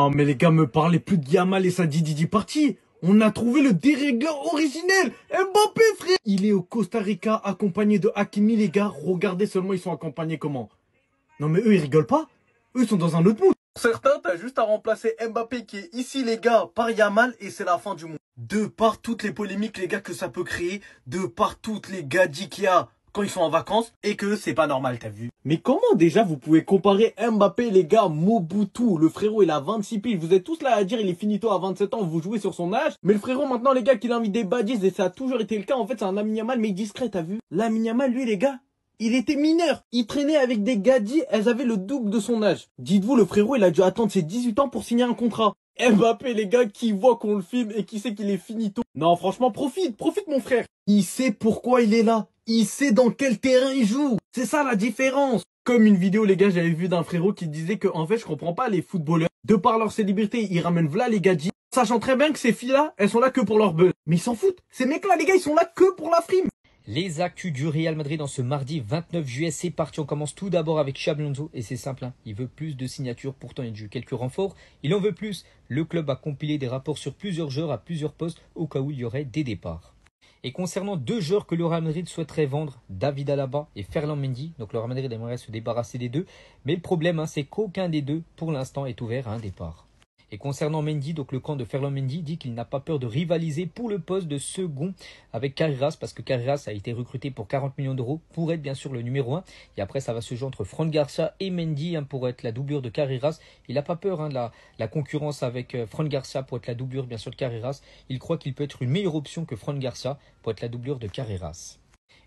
Non, mais les gars, me parlez plus de Yamal et sa Didi Party. On a trouvé le dérègleur originel, Mbappé, frère. Il est au Costa Rica accompagné de Hakimi, les gars. Regardez seulement, ils sont accompagnés comment. Non, mais eux, ils rigolent pas. Eux, ils sont dans un autre mood. Pour certains, t'as juste à remplacer Mbappé qui est ici, les gars, par Yamal et c'est la fin du monde. De par toutes les polémiques, les gars, que ça peut créer, de par toutes les gadgets qu'il y a quand ils sont en vacances et que c'est pas normal, t'as vu. Mais comment déjà vous pouvez comparer Mbappé, les gars, Mobutu, le frérot il a 26 piges, vous êtes tous là à dire il est finito à 27 ans, vous jouez sur son âge, mais le frérot maintenant les gars qu'il a envie des badges et ça a toujours été le cas, en fait c'est un Lamine Yamal mais discret, t'as vu. Lamine Yamal lui les gars, il était mineur, il traînait avec des gadgets, elles avaient le double de son âge. Dites-vous le frérot il a dû attendre ses 18 ans pour signer un contrat. Mbappé les gars qui voit qu'on le filme et qui sait qu'il est finito. Non franchement profite mon frère. Il sait pourquoi il est là. Il sait dans quel terrain il joue. C'est ça la différence. Comme une vidéo les gars j'avais vu d'un frérot qui disait que en fait je comprends pas les footballeurs. De par leur célébrité ils ramènent v'là les gadgets. Sachant très bien que ces filles là elles sont là que pour leur buzz. Mais ils s'en foutent. Ces mecs là les gars ils sont là que pour la frime. Les actus du Real Madrid en ce mardi 29 juillet, c'est parti. On commence tout d'abord avec Xabi Alonso et c'est simple, hein. Il veut plus de signatures, pourtant il a eu quelques renforts, il en veut plus. Le club a compilé des rapports sur plusieurs joueurs à plusieurs postes au cas où il y aurait des départs. Et concernant deux joueurs que le Real Madrid souhaiterait vendre, David Alaba et Ferland Mendy, donc le Real Madrid aimerait se débarrasser des deux, mais le problème c'est qu'aucun des deux pour l'instant est ouvert à un départ. Et concernant Mendy, donc le camp de Ferland Mendy dit qu'il n'a pas peur de rivaliser pour le poste de second avec Carreras parce que Carreras a été recruté pour 40 millions d'euros pour être bien sûr le numéro 1. Et après ça va se jouer entre Fran Garcia et Mendy pour être la doublure de Carreras. Il n'a pas peur de la concurrence avec Fran Garcia pour être la doublure bien sûr de Carreras. Il croit qu'il peut être une meilleure option que Fran Garcia pour être la doublure de Carreras.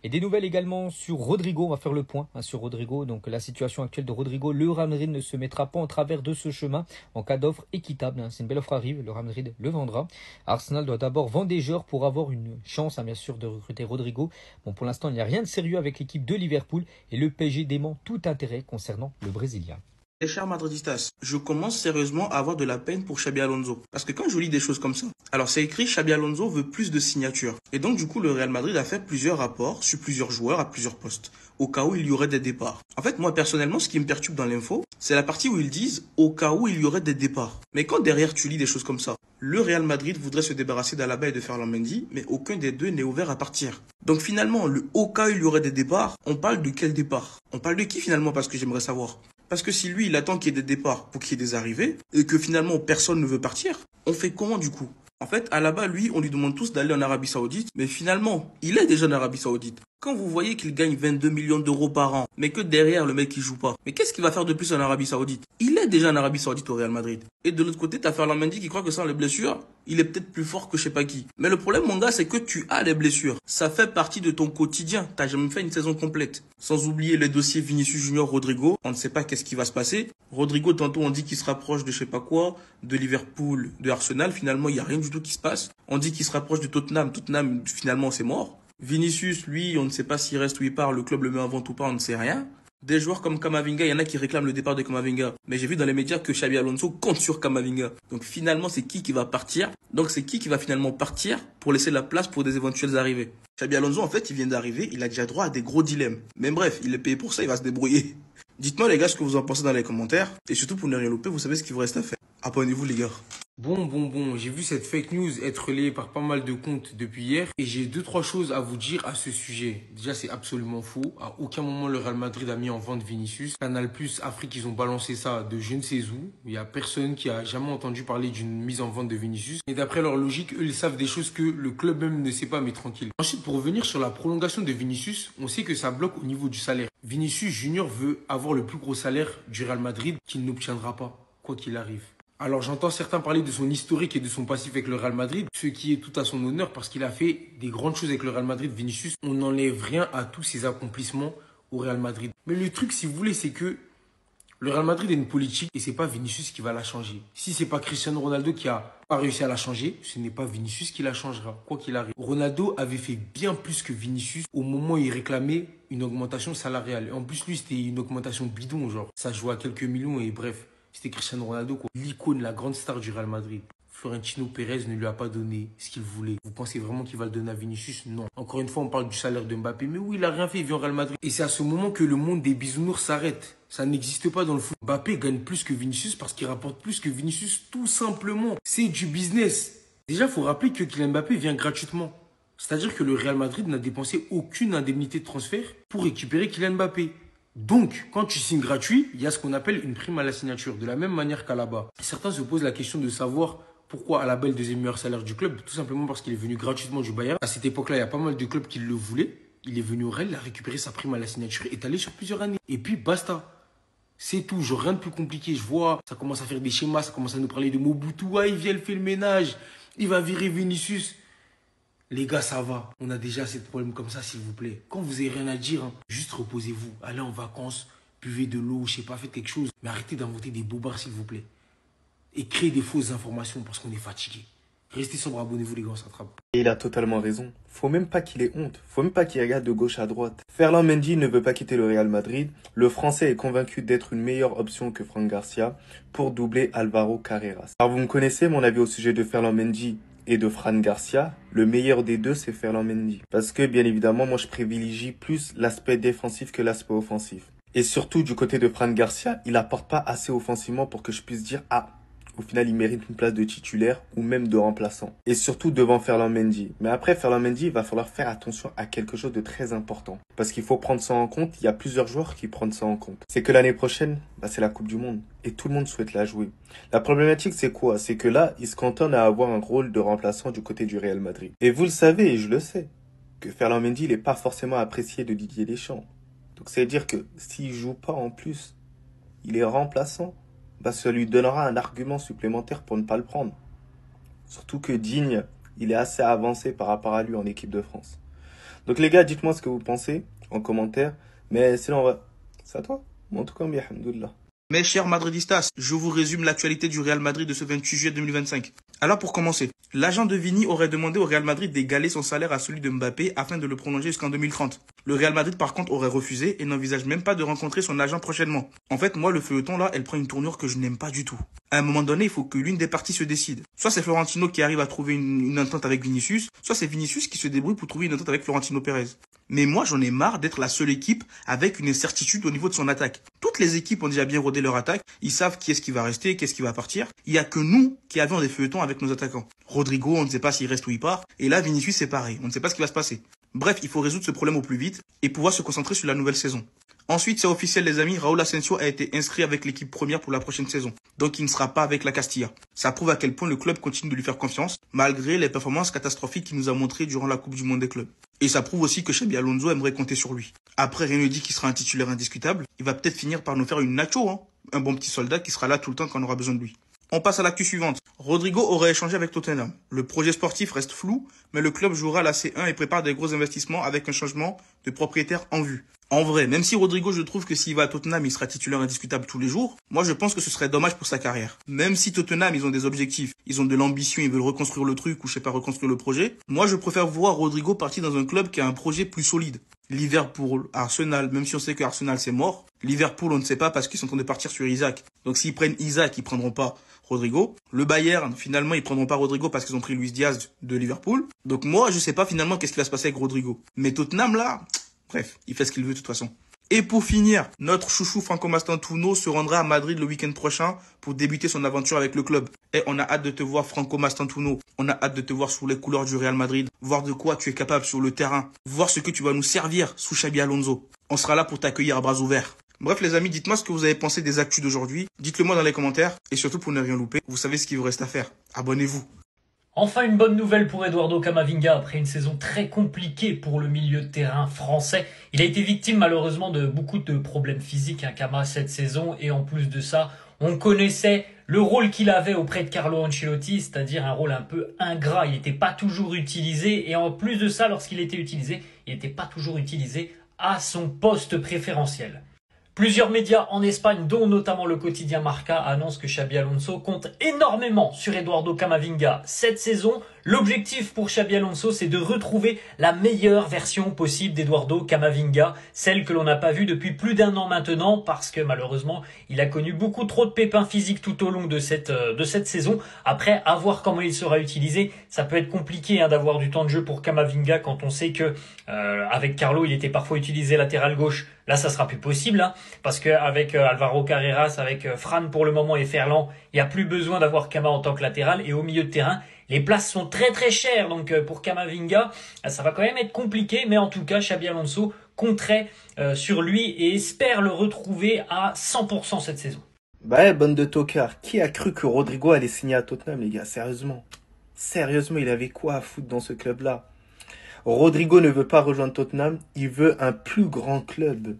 Et des nouvelles également sur Rodrigo, on va faire le point sur Rodrigo. Donc la situation actuelle de Rodrigo, le Real Madrid ne se mettra pas en travers de ce chemin en cas d'offre équitable. C'est une belle offre arrive, le Real Madrid le vendra. Arsenal doit d'abord vendre des joueurs pour avoir une chance bien sûr de recruter Rodrigo. Bon pour l'instant il n'y a rien de sérieux avec l'équipe de Liverpool et le PSG dément tout intérêt concernant le Brésilien. Les chers madridistas, je commence sérieusement à avoir de la peine pour Xabi Alonso. Parce que quand je lis des choses comme ça, alors c'est écrit Xabi Alonso veut plus de signatures. Et donc du coup le Real Madrid a fait plusieurs rapports sur plusieurs joueurs à plusieurs postes, au cas où il y aurait des départs. En fait moi personnellement ce qui me perturbe dans l'info, c'est la partie où ils disent au cas où il y aurait des départs. Mais quand derrière tu lis des choses comme ça, le Real Madrid voudrait se débarrasser d'Alaba et de Ferland Mendy, mais aucun des deux n'est ouvert à partir. Donc finalement, le au cas où il y aurait des départs, on parle de quel départ? On parle de qui finalement parce que j'aimerais savoir. Parce que si lui, il attend qu'il y ait des départs pour qu'il y ait des arrivées, et que finalement personne ne veut partir, on fait comment du coup? En fait, Alaba, lui, on lui demande tous d'aller en Arabie Saoudite, mais finalement, il est déjà en Arabie Saoudite. Quand vous voyez qu'il gagne 22 millions d'euros par an, mais que derrière, le mec, il joue pas, mais qu'est-ce qu'il va faire de plus en Arabie Saoudite? Il est déjà en Arabie Saoudite au Real Madrid. Et de l'autre côté, t'as Ferland Mendy qui croit que sans les blessures, il est peut-être plus fort que je sais pas qui. Mais le problème, mon gars, c'est que tu as les blessures. Ça fait partie de ton quotidien. T'as jamais fait une saison complète. Sans oublier les dossiers Vinicius Junior, Rodrigo. On ne sait pas qu'est-ce qui va se passer. Rodrigo, tantôt, on dit qu'il se rapproche de je sais pas quoi, de Liverpool, de Arsenal. Finalement, il y a rien du tout qui se passe. On dit qu'il se rapproche de Tottenham. Tottenham, finalement, c'est mort. Vinicius, lui, on ne sait pas s'il reste ou il part, le club le met en vente ou pas, on ne sait rien. Des joueurs comme Camavinga, il y en a qui réclament le départ de Camavinga. Mais j'ai vu dans les médias que Xabi Alonso compte sur Camavinga. Donc finalement, c'est qui va partir? Donc c'est qui va finalement partir pour laisser la place pour des éventuelles arrivées? Xabi Alonso, en fait, il vient d'arriver, il a déjà droit à des gros dilemmes. Mais bref, il est payé pour ça, il va se débrouiller. Dites-moi les gars ce que vous en pensez dans les commentaires. Et surtout pour ne rien louper, vous savez ce qu'il vous reste à faire. Abonnez-vous les gars. Bon, j'ai vu cette fake news être relayée par pas mal de comptes depuis hier et j'ai deux, trois choses à vous dire à ce sujet. Déjà, c'est absolument faux. À aucun moment, le Real Madrid a mis en vente Vinicius. Canal Plus Afrique, ils ont balancé ça de je ne sais où. Il y a personne qui a jamais entendu parler d'une mise en vente de Vinicius. Et d'après leur logique, eux, ils savent des choses que le club même ne sait pas, mais tranquille. Ensuite, pour revenir sur la prolongation de Vinicius, on sait que ça bloque au niveau du salaire. Vinicius Junior veut avoir le plus gros salaire du Real Madrid qu'il n'obtiendra pas, quoi qu'il arrive. Alors j'entends certains parler de son historique et de son passif avec le Real Madrid, ce qui est tout à son honneur parce qu'il a fait des grandes choses avec le Real Madrid. Vinicius, on n'enlève rien à tous ses accomplissements au Real Madrid. Mais le truc, si vous voulez, c'est que le Real Madrid a une politique et c'est pas Vinicius qui va la changer. Si c'est pas Cristiano Ronaldo qui a pas réussi à la changer, ce n'est pas Vinicius qui la changera, quoi qu'il arrive. Ronaldo avait fait bien plus que Vinicius au moment où il réclamait une augmentation salariale. Et en plus, lui, c'était une augmentation bidon, genre. Ça jouait à quelques millions et bref. C'était Cristiano Ronaldo, quoi. L'icône, la grande star du Real Madrid. Florentino Pérez ne lui a pas donné ce qu'il voulait. Vous pensez vraiment qu'il va le donner à Vinicius? Non. Encore une fois, on parle du salaire de Mbappé. Mais oui, il a rien fait, il vient au Real Madrid. Et c'est à ce moment que le monde des bisounours s'arrête. Ça n'existe pas dans le foot. Mbappé gagne plus que Vinicius parce qu'il rapporte plus que Vinicius, tout simplement. C'est du business. Déjà, il faut rappeler que Kylian Mbappé vient gratuitement. C'est-à-dire que le Real Madrid n'a dépensé aucune indemnité de transfert pour récupérer Kylian Mbappé. Donc, quand tu signes gratuit, il y a ce qu'on appelle une prime à la signature, de la même manière qu'à là-bas. Certains se posent la question de savoir pourquoi Alaba est le deuxième meilleur salaire du club. Tout simplement parce qu'il est venu gratuitement du Bayern. À cette époque-là, il y a pas mal de clubs qui le voulaient. Il est venu au Real, il a récupéré sa prime à la signature et est allé sur plusieurs années. Et puis, basta. C'est tout, genre rien de plus compliqué. Je vois, ça commence à faire des schémas, ça commence à nous parler de Mobutu. Ah, il vient, il fait le ménage. Il va virer Vinicius. Les gars, ça va. On a déjà assez de problèmes comme ça, s'il vous plaît. Quand vous n'avez rien à dire, juste reposez-vous. Allez en vacances, buvez de l'eau, je sais pas, faites quelque chose. Mais arrêtez d'inventer des bobards, s'il vous plaît. Et créez des fausses informations parce qu'on est fatigué. Restez sobre, abonnez-vous les gars, on s'attrape. Et il a totalement raison. Faut même pas qu'il ait honte. Faut même pas qu'il regarde de gauche à droite. Ferland Mendy ne veut pas quitter le Real Madrid. Le Français est convaincu d'être une meilleure option que Fran Garcia pour doubler Alvaro Carreras. Alors vous me connaissez mon avis au sujet de Ferland Mendy et de Fran Garcia. Le meilleur des deux, c'est Ferland Mendy. Parce que bien évidemment, moi je privilégie plus l'aspect défensif que l'aspect offensif. Et surtout du côté de Fran Garcia, il apporte pas assez offensivement pour que je puisse dire « Ah ». Au final, il mérite une place de titulaire ou même de remplaçant. Et surtout devant Ferland Mendy. Mais après, Ferland Mendy, il va falloir faire attention à quelque chose de très important. Parce qu'il faut prendre ça en compte. Il y a plusieurs joueurs qui prennent ça en compte. C'est que l'année prochaine, c'est la Coupe du Monde. Et tout le monde souhaite la jouer. La problématique, c'est quoi? C'est que là, il se cantonne à avoir un rôle de remplaçant du côté du Real Madrid. Et vous le savez, et je le sais, que Ferland Mendy, il n'est pas forcément apprécié de Didier Deschamps. Donc, ça veut dire que s'il joue pas en plus, il est remplaçant. Ça lui donnera un argument supplémentaire pour ne pas le prendre. Surtout que Digne, il est assez avancé par rapport à lui en équipe de France. Donc les gars, dites-moi ce que vous pensez en commentaire. Mais sinon, c'est à toi. En tout cas, bien, alhamdoulilah. Mes chers madridistas, je vous résume l'actualité du Real Madrid de ce 28 juillet 2025. Alors pour commencer, l'agent de Vini aurait demandé au Real Madrid d'égaler son salaire à celui de Mbappé afin de le prolonger jusqu'en 2030. Le Real Madrid par contre aurait refusé et n'envisage même pas de rencontrer son agent prochainement. En fait, moi le feuilleton là, elle prend une tournure que je n'aime pas du tout. À un moment donné, il faut que l'une des parties se décide. Soit c'est Florentino qui arrive à trouver une entente avec Vinicius, soit c'est Vinicius qui se débrouille pour trouver une entente avec Florentino Pérez. Mais moi, j'en ai marre d'être la seule équipe avec une incertitude au niveau de son attaque. Toutes les équipes ont déjà bien rodé leur attaque. Ils savent qui est-ce qui va rester, qui est-ce qui va partir. Il y a que nous qui avions des feuilletons avec nos attaquants. Rodrigo, on ne sait pas s'il reste ou il part. Et là, Vinicius, c'est pareil. On ne sait pas ce qui va se passer. Bref, il faut résoudre ce problème au plus vite et pouvoir se concentrer sur la nouvelle saison. Ensuite, c'est officiel les amis, Raúl Asensio a été inscrit avec l'équipe première pour la prochaine saison. Donc il ne sera pas avec la Castilla. Ça prouve à quel point le club continue de lui faire confiance, malgré les performances catastrophiques qu'il nous a montrées durant la Coupe du Monde des clubs. Et ça prouve aussi que Xabi Alonso aimerait compter sur lui. Après, rien ne dit qu'il sera un titulaire indiscutable. Il va peut-être finir par nous faire une Nacho, un bon petit soldat qui sera là tout le temps quand on aura besoin de lui. On passe à l'actu suivante. Rodrigo aurait échangé avec Tottenham. Le projet sportif reste flou, mais le club jouera la C1 et prépare des gros investissements avec un changement de propriétaire en vue. En vrai, même si Rodrigo, je trouve que s'il va à Tottenham, il sera titulaire indiscutable tous les jours, moi je pense que ce serait dommage pour sa carrière. Même si Tottenham, ils ont des objectifs, ils ont de l'ambition, ils veulent reconstruire le truc ou je sais pas, reconstruire le projet, moi je préfère voir Rodrigo partir dans un club qui a un projet plus solide. Liverpool, Arsenal, même si on sait que Arsenal c'est mort, Liverpool on ne sait pas parce qu'ils sont en train de partir sur Isaac. Donc s'ils prennent Isaac, ils prendront pas Rodrigo. Le Bayern, finalement, ils prendront pas Rodrigo parce qu'ils ont pris Luis Diaz de Liverpool. Donc moi, je sais pas finalement qu'est-ce qui va se passer avec Rodrigo. Mais Tottenham là, bref, il fait ce qu'il veut de toute façon. Et pour finir, notre chouchou Franco Mastantuono se rendra à Madrid le week-end prochain pour débuter son aventure avec le club. Et on a hâte de te voir Franco Mastantuono. On a hâte de te voir sous les couleurs du Real Madrid, voir de quoi tu es capable sur le terrain, voir ce que tu vas nous servir sous Xabi Alonso. On sera là pour t'accueillir à bras ouverts. Bref les amis, dites-moi ce que vous avez pensé des actus d'aujourd'hui. Dites-le moi dans les commentaires. Et surtout pour ne rien louper, vous savez ce qu'il vous reste à faire. Abonnez-vous. Enfin, une bonne nouvelle pour Eduardo Camavinga après une saison très compliquée pour le milieu de terrain français. Il a été victime malheureusement de beaucoup de problèmes physiques, Kama, cette saison. Et en plus de ça, on connaissait le rôle qu'il avait auprès de Carlo Ancelotti, c'est-à-dire un rôle un peu ingrat. Il n'était pas toujours utilisé. Et en plus de ça, lorsqu'il était utilisé, il n'était pas toujours utilisé à son poste préférentiel. Plusieurs médias en Espagne, dont notamment le quotidien Marca, annoncent que Xabi Alonso compte énormément sur Eduardo Camavinga cette saison. L'objectif pour Xabi Alonso, c'est de retrouver la meilleure version possible d'Eduardo Camavinga, celle que l'on n'a pas vue depuis plus d'1 an maintenant, parce que malheureusement, il a connu beaucoup trop de pépins physiques tout au long de cette saison. Après, à voir comment il sera utilisé, ça peut être compliqué d'avoir du temps de jeu pour Camavinga quand on sait que avec Carlo, il était parfois utilisé latéral gauche. Là, ça sera plus possible, parce qu'avec Alvaro Carreras, avec Fran pour le moment et Ferland, il n'y a plus besoin d'avoir Kama en tant que latéral. Et au milieu de terrain, les places sont très très chères. Donc pour Camavinga, ça va quand même être compliqué. Mais en tout cas, Xabi Alonso compterait sur lui et espère le retrouver à 100% cette saison. Bah ouais, bande de tocards. Qui a cru que Rodrigo allait signer à Tottenham, les gars? Sérieusement. Sérieusement, il avait quoi à foutre dans ce club-là? Rodrigo ne veut pas rejoindre Tottenham, il veut un plus grand club.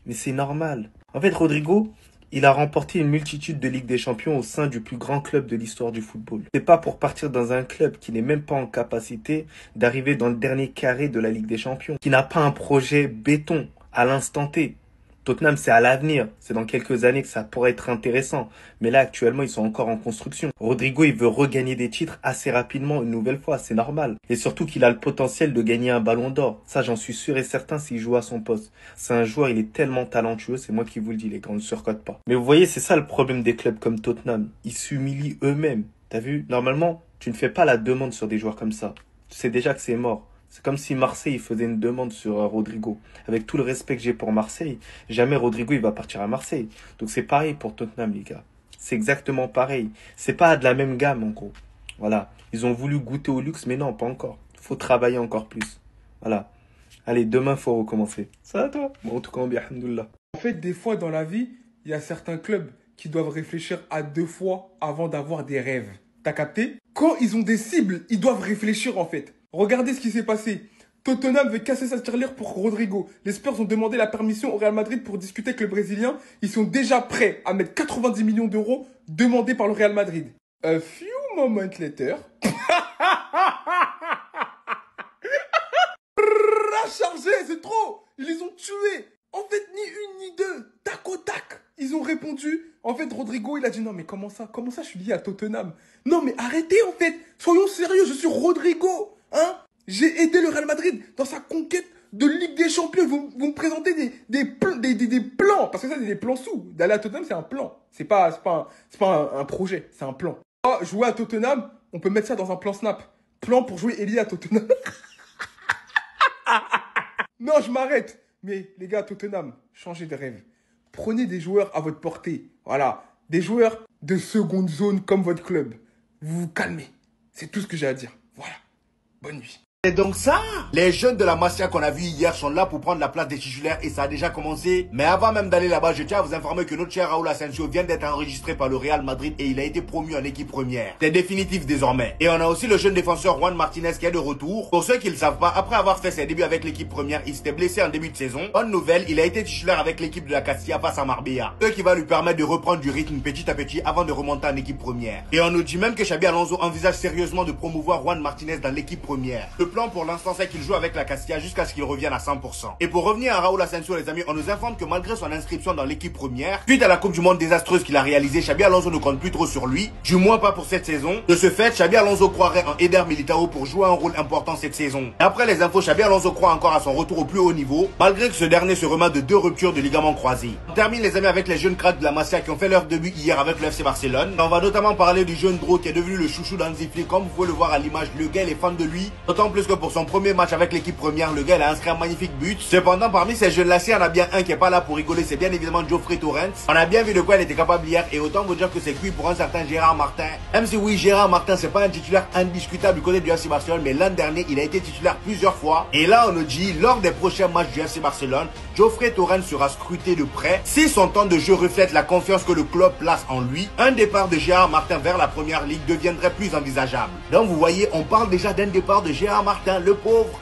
Mais c'est normal. En fait, Rodrigo, il a remporté une multitude de Ligue des Champions au sein du plus grand club de l'histoire du football. C'est pas pour partir dans un club qui n'est même pas en capacité d'arriver dans le dernier carré de la Ligue des Champions, qui n'a pas un projet béton à l'instant T. Tottenham, c'est à l'avenir. C'est dans quelques années que ça pourrait être intéressant. Mais là, actuellement, ils sont encore en construction. Rodrigo, il veut regagner des titres assez rapidement, une nouvelle fois. C'est normal. Et surtout qu'il a le potentiel de gagner un ballon d'or. Ça, j'en suis sûr et certain s'il joue à son poste. C'est un joueur, il est tellement talentueux. C'est moi qui vous le dis, les gars. On ne surcote pas. Mais vous voyez, c'est ça le problème des clubs comme Tottenham. Ils s'humilient eux-mêmes. T'as vu? Normalement, tu ne fais pas la demande sur des joueurs comme ça. Tu sais déjà que c'est mort. C'est comme si Marseille faisait une demande sur Rodrigo. Avec tout le respect que j'ai pour Marseille, jamais Rodrigo il va partir à Marseille. Donc c'est pareil pour Tottenham, les gars. C'est exactement pareil. C'est pas de la même gamme, en gros. Voilà. Ils ont voulu goûter au luxe, mais non, pas encore. Faut travailler encore plus. Voilà. Allez, demain, faut recommencer. Ça va, toi? Bon, en tout cas, on bien, alhamdoulilah. En fait, des fois, dans la vie, il y a certains clubs qui doivent réfléchir à 2 fois avant d'avoir des rêves. T'as capté? Quand ils ont des cibles, ils doivent réfléchir, en fait. Regardez ce qui s'est passé. Tottenham veut casser sa tirelire pour Rodrigo. Les Spurs ont demandé la permission au Real Madrid pour discuter avec le Brésilien. Ils sont déjà prêts à mettre 90 millions d'euros demandés par le Real Madrid. A few moments later... Chargé, c'est trop. Ils les ont tués. En fait, ni une ni deux. Tac au tac. Ils ont répondu. En fait, Rodrigo, il a dit non, mais comment ça je suis lié à Tottenham? Non, mais arrêtez, en fait. Soyons sérieux, je suis Rodrigo. J'ai aidé le Real Madrid dans sa conquête de Ligue des Champions. Vous me présentez des plans. Parce que ça, c'est des plans sous. D'aller à Tottenham, c'est un plan. C'est pas un projet. C'est un plan. Jouer à Tottenham, on peut mettre ça dans un plan Snap. Plan pour jouer Elie à Tottenham. Non, je m'arrête. Mais les gars, Tottenham, changez de rêve. Prenez des joueurs à votre portée. Voilà. Des joueurs de seconde zone comme votre club. Vous vous calmez. C'est tout ce que j'ai à dire. Voilà. Bonne nuit. C'est donc ça. Les jeunes de la Masia qu'on a vu hier sont là pour prendre la place des titulaires et ça a déjà commencé. Mais avant même d'aller là-bas, je tiens à vous informer que notre cher Raúl Asensio vient d'être enregistré par le Real Madrid et il a été promu en équipe première. C'est définitif désormais. Et on a aussi le jeune défenseur Juan Martinez qui est de retour. Pour ceux qui ne le savent pas, après avoir fait ses débuts avec l'équipe première, il s'était blessé en début de saison. Bonne nouvelle, il a été titulaire avec l'équipe de la Castilla face à Marbella. Ce qui va lui permettre de reprendre du rythme petit à petit avant de remonter en équipe première. Et on nous dit même que Xabi Alonso envisage sérieusement de promouvoir Juan Martinez dans l'équipe première. Le plan pour l'instant c'est qu'il joue avec la Castilla jusqu'à ce qu'il revienne à 100%. Et pour revenir à Raúl Asensio, les amis, on nous informe que malgré son inscription dans l'équipe première, suite à la Coupe du Monde désastreuse qu'il a réalisée, Xabi Alonso ne compte plus trop sur lui, du moins pas pour cette saison. De ce fait, Xabi Alonso croirait en Eder Militao pour jouer un rôle important cette saison. Et après les infos, Xabi Alonso croit encore à son retour au plus haut niveau, malgré que ce dernier se remet de 2 ruptures de ligaments croisés. On termine les amis avec les jeunes cracks de la Masia qui ont fait leur début hier avec le FC Barcelone. On va notamment parler du jeune Dro qui est devenu le chouchou d'Hansi Flick, comme vous pouvez le voir à l'image, le gars est fan de lui, d'autant plus que pour son premier match avec l'équipe première, le gars il a inscrit un magnifique but. Cependant, parmi ces jeunes-là, s'il y en a bien un qui est pas là pour rigoler, c'est bien évidemment Geoffrey Torrens. On a bien vu de quoi il était capable hier et autant vous dire que c'est cuit pour un certain Gérard Martin. Même si oui, Gérard Martin c'est pas un titulaire indiscutable du côté du FC Barcelone, mais l'an dernier il a été titulaire plusieurs fois. Et là on nous dit, lors des prochains matchs du FC Barcelone, Geoffrey Torrens sera scruté de près. Si son temps de jeu reflète la confiance que le club place en lui, un départ de Gérard Martin vers la première ligue deviendrait plus envisageable. Donc vous voyez, on parle déjà d'un départ de Gérard Martin, le pauvre.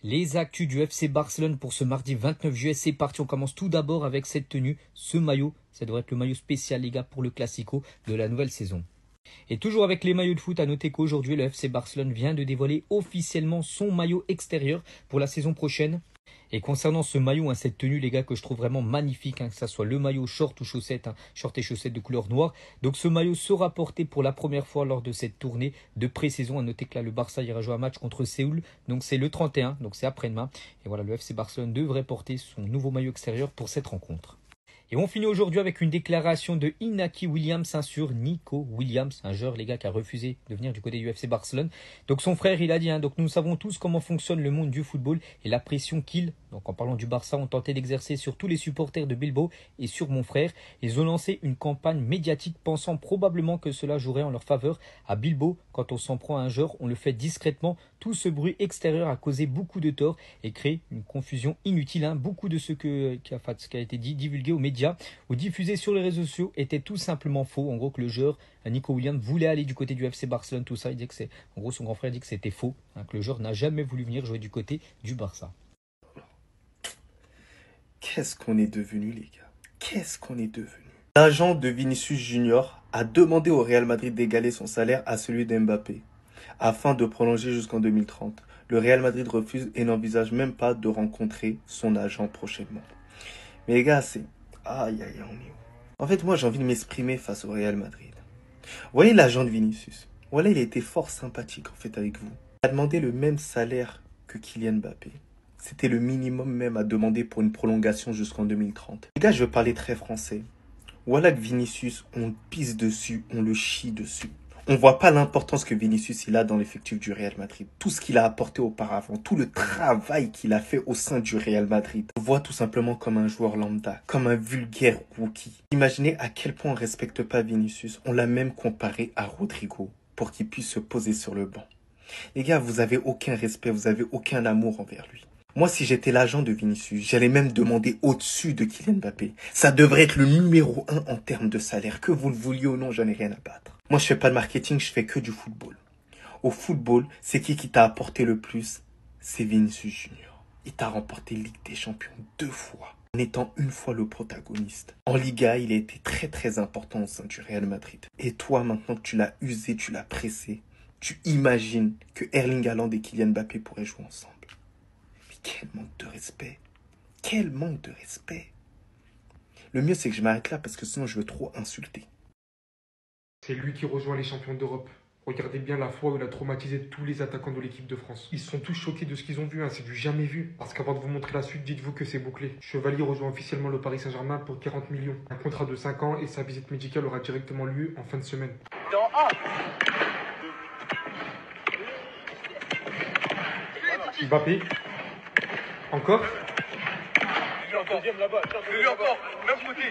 Les actus du FC Barcelone pour ce mardi 29 juillet, c'est parti. On commence tout d'abord avec cette tenue, ce maillot. Ça devrait être le maillot spécial, les gars, pour le Classico de la nouvelle saison. Et toujours avec les maillots de foot, à noter qu'aujourd'hui, le FC Barcelone vient de dévoiler officiellement son maillot extérieur pour la saison prochaine. Et concernant ce maillot, cette tenue, les gars, que je trouve vraiment magnifique, que ça soit le maillot short ou chaussettes, short et chaussettes de couleur noire. Donc ce maillot sera porté pour la première fois lors de cette tournée de pré-saison. À noter que là, le Barça ira jouer un match contre Séoul. Donc c'est le 31, donc c'est après-demain. Et voilà, le FC Barcelone devrait porter son nouveau maillot extérieur pour cette rencontre. Et on finit aujourd'hui avec une déclaration de Inaki Williams sur Nico Williams, un joueur, les gars, qui a refusé de venir du côté du FC Barcelone. Donc son frère, il a dit, donc nous savons tous comment fonctionne le monde du football et la pression qu'ils, donc en parlant du Barça, ont tenté d'exercer sur tous les supporters de Bilbao et sur mon frère. Ils ont lancé une campagne médiatique pensant probablement que cela jouerait en leur faveur. À Bilbao, quand on s'en prend à un joueur, on le fait discrètement. Tout ce bruit extérieur a causé beaucoup de tort et créé une confusion inutile. Beaucoup de ce qui a été dit, divulgué aux médias ou diffusé sur les réseaux sociaux était tout simplement faux. En gros, que le joueur Nico Williams voulait aller du côté du FC Barcelone, tout ça. Il dit que c'est, en gros, son grand frère dit que c'était faux, que le joueur n'a jamais voulu venir jouer du côté du Barça. Qu'est-ce qu'on est devenu, les gars? Qu'est-ce qu'on est devenu? L'agent de Vinicius Junior a demandé au Real Madrid d'égaler son salaire à celui d'Mbappé, afin de prolonger jusqu'en 2030. Le Real Madrid refuse et n'envisage même pas de rencontrer son agent prochainement. Mais les gars, c'est... Aïe, aïe, on est où? En fait, moi, j'ai envie de m'exprimer face au Real Madrid. Vous voyez l'agent de Vinicius? Voilà, il a été fort sympathique, en fait, avec vous. Il a demandé le même salaire que Kylian Mbappé. C'était le minimum même à demander pour une prolongation jusqu'en 2030. Les gars, je veux parler très français. Voilà que Vinicius, on le pisse dessus, on le chie dessus. On voit pas l'importance que Vinicius il a dans l'effectif du Real Madrid. Tout ce qu'il a apporté auparavant, tout le travail qu'il a fait au sein du Real Madrid. On le voit tout simplement comme un joueur lambda, comme un vulgaire rookie. Imaginez à quel point on ne respecte pas Vinicius. On l'a même comparé à Rodrigo pour qu'il puisse se poser sur le banc. Les gars, vous avez aucun respect, vous avez aucun amour envers lui. Moi, si j'étais l'agent de Vinicius, j'allais même demander au-dessus de Kylian Mbappé. Ça devrait être le numéro 1 en termes de salaire. Que vous le vouliez ou non, j'en ai rien à battre. Moi, je fais pas de marketing, je fais que du football. Au football, c'est qui t'a apporté le plus? C'est Vinicius Junior. Il t'a remporté Ligue des Champions 2 fois, en étant une fois le protagoniste. En Liga, il a été très très important au sein du Real Madrid. Et toi, maintenant que tu l'as usé, tu l'as pressé, tu imagines que Erling Haaland et Kylian Mbappé pourraient jouer ensemble. Mais quel manque de respect! Quel manque de respect! Le mieux, c'est que je m'arrête là parce que sinon, je veux trop insulter. C'est lui qui rejoint les champions d'Europe. Regardez bien la fois où il a traumatisé tous les attaquants de l'équipe de France. Ils sont tous choqués de ce qu'ils ont vu, c'est du jamais vu. Parce qu'avant de vous montrer la suite, dites-vous que c'est bouclé. Chevalier rejoint officiellement le Paris Saint-Germain pour 40 millions. Un contrat de 5 ans et sa visite médicale aura directement lieu en fin de semaine. Mbappé. Encore. Deuxième là-bas. Lui encore. Même côté.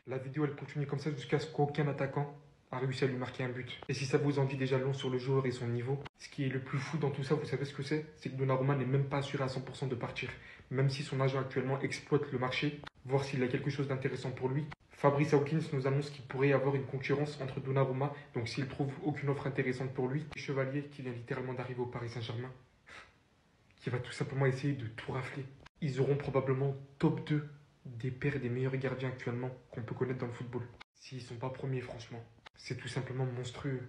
La vidéo elle continue comme ça jusqu'à ce qu'aucun attaquant a réussi à lui marquer un but. Et si ça vous en dit déjà long sur le joueur et son niveau, ce qui est le plus fou dans tout ça, vous savez ce que c'est? C'est que Donnarumma n'est même pas assuré à 100% de partir. Même si son agent actuellement exploite le marché, voir s'il a quelque chose d'intéressant pour lui. Fabrice Hawkins nous annonce qu'il pourrait y avoir une concurrence entre Donnarumma, donc s'il trouve aucune offre intéressante pour lui, Chevalier qui vient littéralement d'arriver au Paris Saint-Germain, qui va tout simplement essayer de tout rafler. Ils auront probablement top 2 des paires des meilleurs gardiens actuellement qu'on peut connaître dans le football. S'ils ne sont pas premiers, franchement, c'est tout simplement monstrueux.